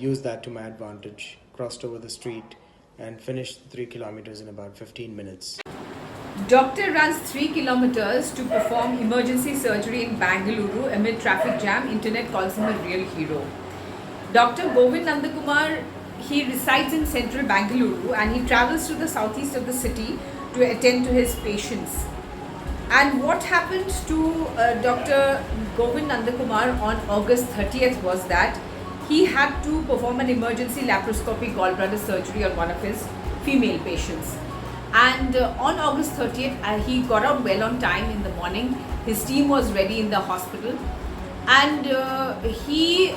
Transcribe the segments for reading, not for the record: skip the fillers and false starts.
used that to my advantage, crossed over the street and finished 3 kilometers in about 15 minutes. Doctor runs 3 kilometers to perform emergency surgery in Bangalore amid traffic jam. Internet calls him a real hero. Dr. Govind Nandkumar, he resides in central Bangalore and he travels to the southeast of the city to attend to his patients. And what happened to Dr. Govind Nandkumar on August 30th was that he had to perform an emergency laparoscopic gallbladder surgery on one of his female patients. And on August 30th, he got out well on time in the morning. His team was ready in the hospital. And he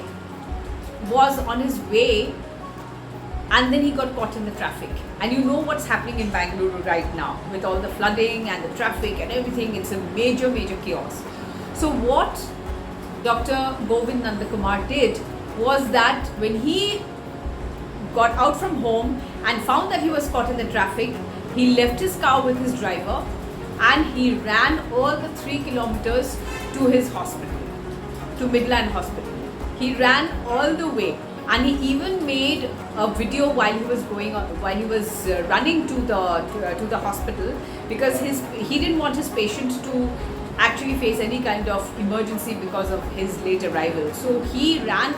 was on his way, and then he got caught in the traffic. And you know what's happening in Bangalore right now with all the flooding and the traffic and everything. It's a major chaos. So what Dr. Govind Nandkumar did was that when he got out from home and found that he was caught in the traffic, he left his car with his driver and he ran all the 3 kilometers to his hospital, to Midland Hospital. He ran all the way, and he even made a video while he was running to the hospital, because he didn't want his patient to actually face any kind of emergency because of his late arrival. So he ran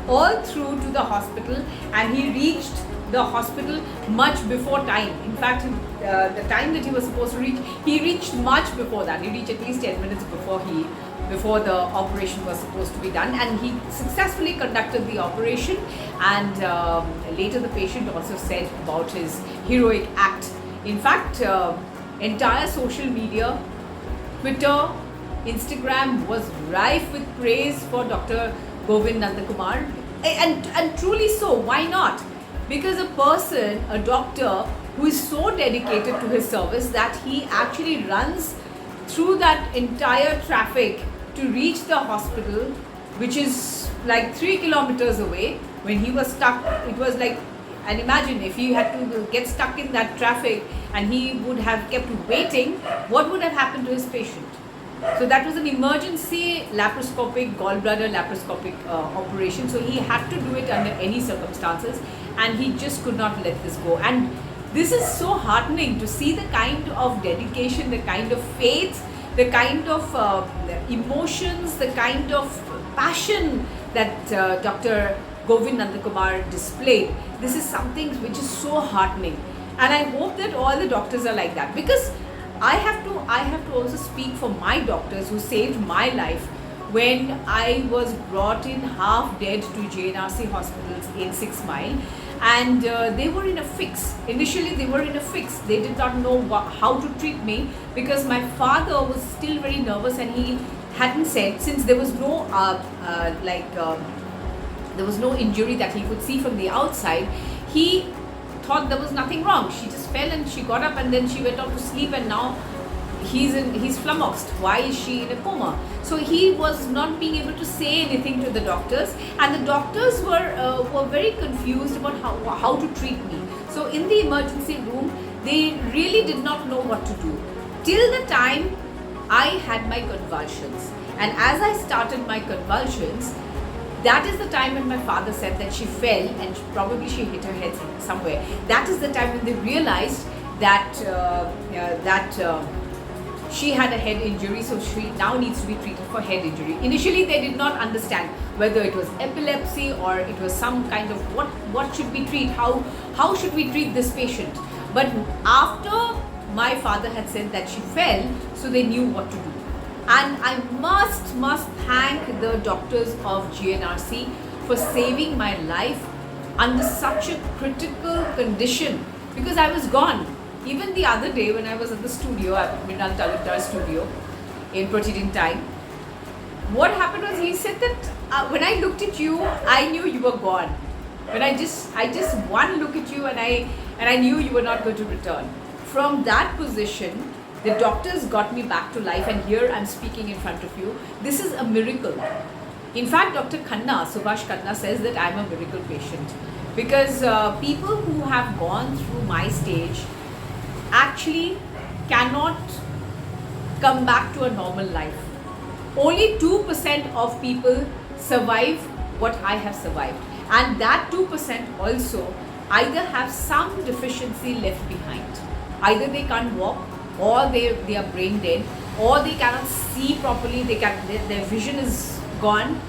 all through to the hospital and he reached the hospital much before time. In fact, the time that he was supposed to reach, he reached much before that. He reached at least 10 minutes before the operation was supposed to be done, and he successfully conducted the operation. And later the patient also said about his heroic act. In fact, entire social media, Twitter, Instagram was rife with praise for Dr. Govind Nandkumar, and truly so. Why not? Because a doctor who is so dedicated to his service that he actually runs through that entire traffic to reach the hospital, which is like 3 kilometers away. When he was stuck, it was like, and imagine if he had to get stuck in that traffic and he would have kept waiting, what would have happened to his patient? So that was an emergency gallbladder laparoscopic operation. So he had to do it under any circumstances, and he just could not let this go. And this is so heartening to see the kind of dedication, the kind of faith, the kind of emotions, the kind of passion that Dr. Govind Nandkumar displayed. This is something which is so heartening, and I hope that all the doctors are like that, because I have to also speak for my doctors who saved my life when I was brought in half dead to JNRC hospitals in 6 Mile, and they were in a fix. Initially they were in a fix. They did not know how to treat me, because my father was still very nervous and he hadn't said, since there was no there was no injury that he could see from the outside, he thought there was nothing wrong. She just fell and she got up and then she went off to sleep, and now he's flummoxed. Why is she in a coma? So he was not being able to say anything to the doctors, and the doctors were very confused about how to treat me. So in the emergency room, they really did not know what to do till the time I had my convulsions. And as I started my convulsions, that is the time when my father said that she fell and probably she hit her head somewhere. That is the time when they realized that she had a head injury, so she now needs to be treated for head injury. Initially, they did not understand whether it was epilepsy or it was some kind of what should we treat, how should we treat this patient. But after my father had said that she fell, so they knew what to do. And I must thank the doctors of GNRC for saving my life under such a critical condition, because I was gone. Even the other day when I was at the studio, at Mrinal Talukdar studio in Protidin time, what happened was he said that when I looked at you, I knew you were gone. When I just one look at you and I knew you were not going to return. From that position, the doctors got me back to life, and here I'm speaking in front of you. This is a miracle. In fact, Dr. Subhash Khanna says that I'm a miracle patient, because people who have gone through my stage actually cannot come back to a normal life. Only 2% of people survive what I have survived. And that 2% also either have some deficiency left behind. Either they can't walk, or they are brain dead, or they cannot see properly, their vision is gone,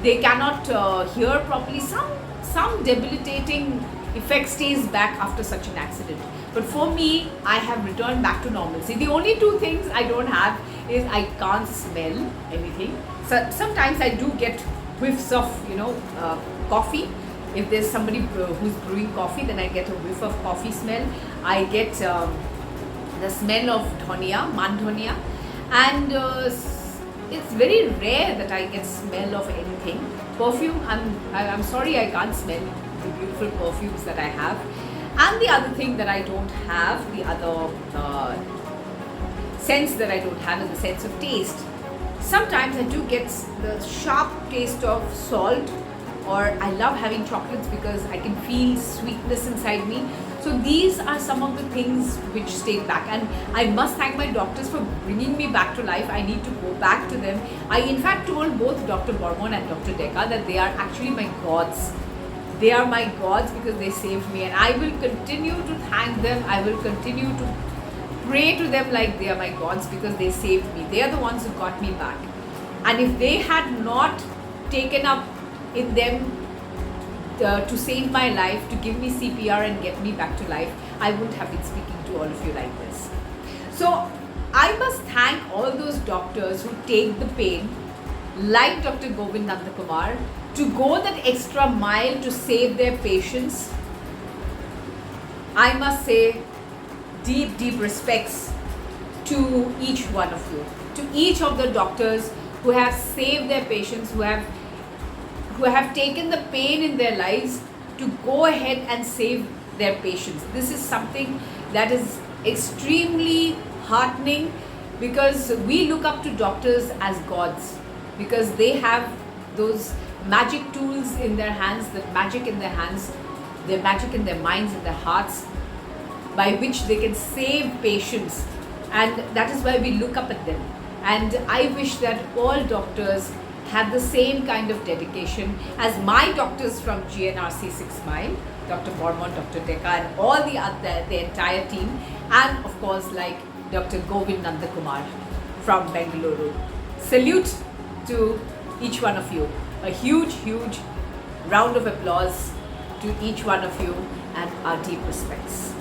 they cannot hear properly. Some debilitating effect stays back after such an accident. But for me, I have returned back to normalcy. The only two things I don't have is I can't smell anything. So sometimes I do get whiffs of coffee. If there's somebody who's brewing coffee, then I get a whiff of coffee smell. I get the smell of man dhania, and it's very rare that I get smell of anything. Perfume, I'm sorry, I can't smell the beautiful perfumes that I have. And the other thing that I don't have, the other sense that I don't have, is the sense of taste. Sometimes I do get the sharp taste of salt, or I love having chocolates because I can feel sweetness inside me. So these are some of the things which stayed back, and I must thank my doctors for bringing me back to life. I need to go back to them. I in fact told both Dr. Bormon and Dr. Dekar that they are actually my gods. They are my gods because they saved me, and I will continue to thank them. I will continue to pray to them like they are my gods because they saved me. They are the ones who got me back. And if they had not taken up in them to save my life, to give me CPR and get me back to life, I wouldn't have been speaking to all of you like this. So I must thank all those doctors who take the pain, like Dr. Govind Nandkumar, to go that extra mile to save their patients. I must say deep, deep respects to each one of you, to each of the doctors who have saved their patients, who have taken the pain in their lives to go ahead and save their patients. This is something that is extremely heartening, because we look up to doctors as gods, because they have those magic tools in their hands, that magic in their hands, their magic in their minds and their hearts, by which they can save patients. And that is why we look up at them. And I wish that all doctors have the same kind of dedication as my doctors from GNRC 6 Mile, Dr. Bormon, Dr. Dekar, and all the entire team, and of course like Dr. Govind Nandkumar from Bengaluru. Salute to each one of you. A huge, huge round of applause to each one of you, and our deep respects.